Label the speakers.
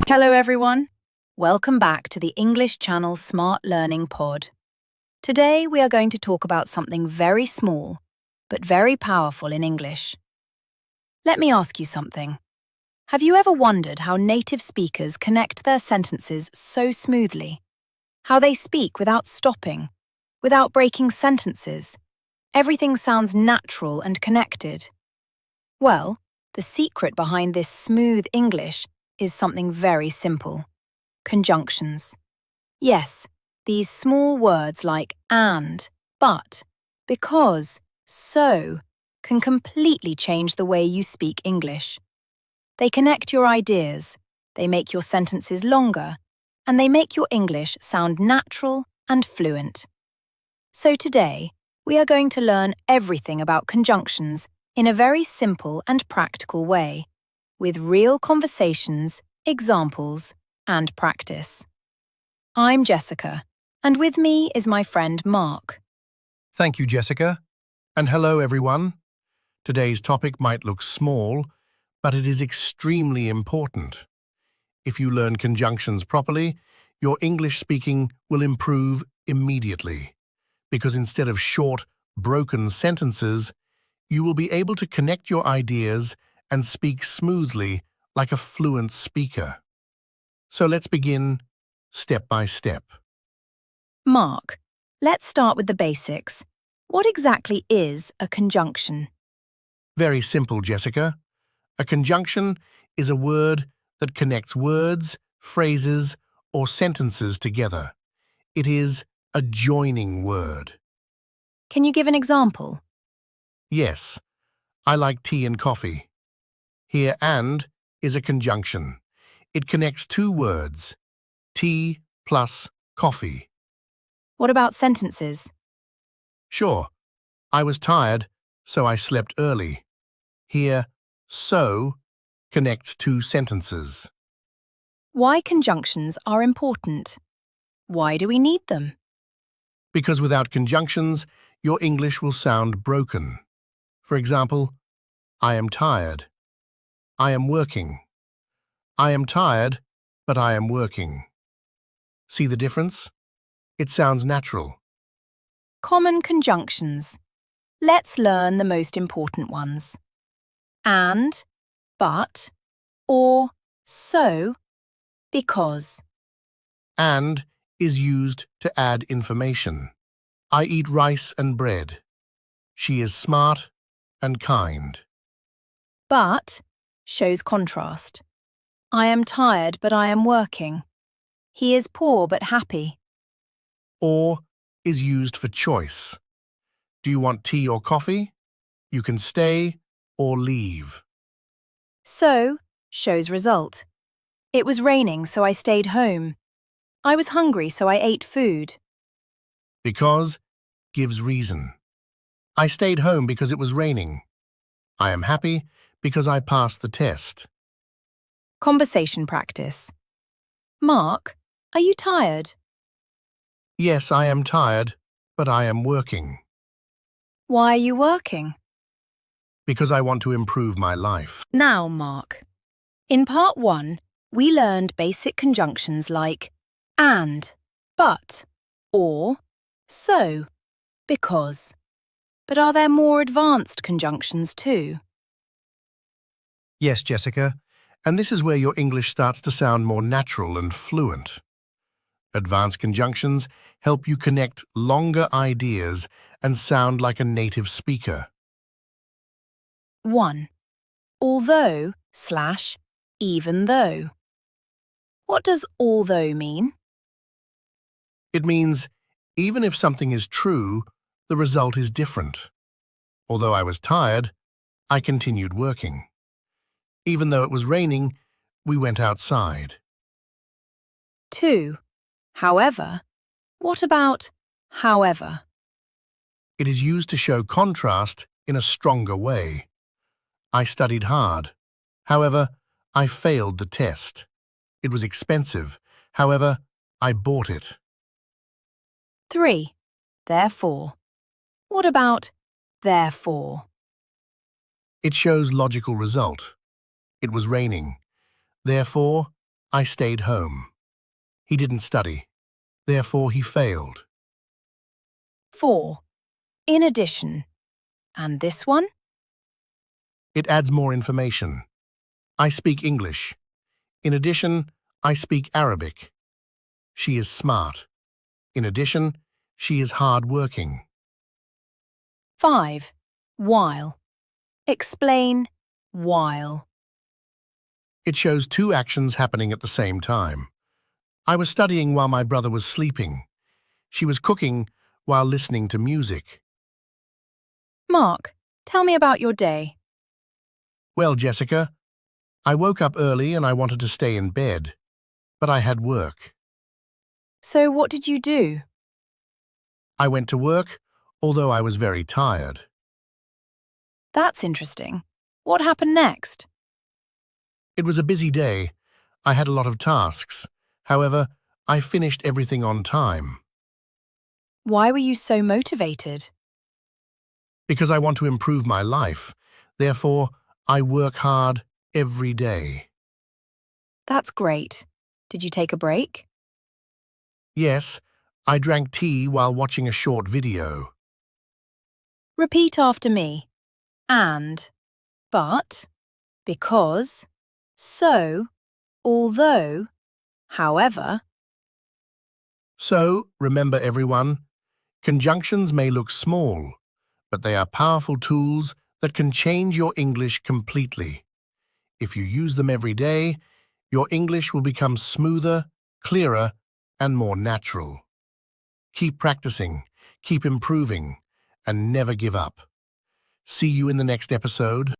Speaker 1: Hello everyone. Welcome back to the English Channel Smart Learning Pod. Today we are going to talk about something very small, but very powerful in English. Let me ask you something. Have you ever wondered how native speakers connect their sentences so smoothly? How they speak without stopping, without breaking sentences? Everything sounds natural and connected. Well, the secret behind this smooth English is something very simple. Conjunctions. Yes, these small words like and, but, because, so, can completely change the way you speak English. They connect your ideas, they make your sentences longer, and they make your English sound natural and fluent. So today, we are going to learn everything about conjunctions in a very simple and practical way, with real conversations, examples, and practice. I'm Jessica, and with me is my friend Mark.
Speaker 2: Thank you, Jessica. And hello, everyone. Today's topic might look small, but it is extremely important. If you learn conjunctions properly, your English speaking will improve immediately, because instead of short, broken sentences, you will be able to connect your ideas and speak smoothly like a fluent speaker. So let's begin step by step.
Speaker 1: Mark, let's start with the basics. What exactly is a conjunction?
Speaker 2: Very simple, Jessica. A conjunction is a word that connects words, phrases, or sentences together. It is a joining word.
Speaker 1: Can you give an example?
Speaker 2: Yes, I like tea and coffee. Here, and is a conjunction. It connects two words, tea plus coffee.
Speaker 1: What about sentences?
Speaker 2: Sure, I was tired, so I slept early. Here, so connects two sentences.
Speaker 1: Why conjunctions are important? Why do we need them?
Speaker 2: Because without conjunctions, your English will sound broken. For example, I am tired. I am working. I am tired, but I am working. See the difference? It sounds natural.
Speaker 1: Common conjunctions. Let's learn the most important ones. And, but, or, so, because.
Speaker 2: And is used to add information. I eat rice and bread. She is smart and kind.
Speaker 1: But shows contrast. I am tired, but I am working. He is poor but happy.
Speaker 2: Or is used for choice. Do you want tea or coffee? You can stay or leave.
Speaker 1: So shows result. It was raining, so I stayed home. I was hungry, so I ate food.
Speaker 2: Because gives reason. I stayed home because it was raining. I am happy because I passed the test.
Speaker 1: Conversation practice. Mark, are you tired?
Speaker 2: Yes, I am tired, but I am working.
Speaker 1: Why are you working?
Speaker 2: Because I want to improve my life.
Speaker 1: Now, Mark. In part 1, we learned basic conjunctions like and, but, or, so, because. But are there more advanced conjunctions too?
Speaker 2: Yes, Jessica, and this is where your English starts to sound more natural and fluent. Advanced conjunctions help you connect longer ideas and sound like a native speaker.
Speaker 1: 1. Although / even though. What does although mean?
Speaker 2: It means even if something is true, the result is different. Although I was tired, I continued working. Even though it was raining, we went outside.
Speaker 1: 2. However. What about however?
Speaker 2: It is used to show contrast in a stronger way. I studied hard. However, I failed the test. It was expensive. However, I bought it.
Speaker 1: 3. Therefore. What about therefore?
Speaker 2: It shows logical result. It was raining. Therefore, I stayed home. He didn't study. Therefore, he failed.
Speaker 1: 4. In addition. And this one?
Speaker 2: It adds more information. I speak English. In addition, I speak Arabic. She is smart. In addition, she is hard-working.
Speaker 1: 5. While. Explain while.
Speaker 2: It shows two actions happening at the same time. I was studying while my brother was sleeping. She was cooking while listening to music.
Speaker 1: Mark, tell me about your day.
Speaker 2: Well, Jessica, I woke up early and I wanted to stay in bed, but I had work.
Speaker 1: So what did you do?
Speaker 2: I went to work, although I was very tired.
Speaker 1: That's interesting. What happened next?
Speaker 2: It was a busy day. I had a lot of tasks. However, I finished everything on time.
Speaker 1: Why were you so motivated?
Speaker 2: Because I want to improve my life. Therefore, I work hard every day.
Speaker 1: That's great. Did you take a break?
Speaker 2: Yes, I drank tea while watching a short video.
Speaker 1: Repeat after me. And, but, because, so, although, however.
Speaker 2: So, remember everyone, conjunctions may look small, but they are powerful tools that can change your English completely. If you use them every day, your English will become smoother, clearer, and more natural. Keep practicing, keep improving, and never give up. See you in the next episode.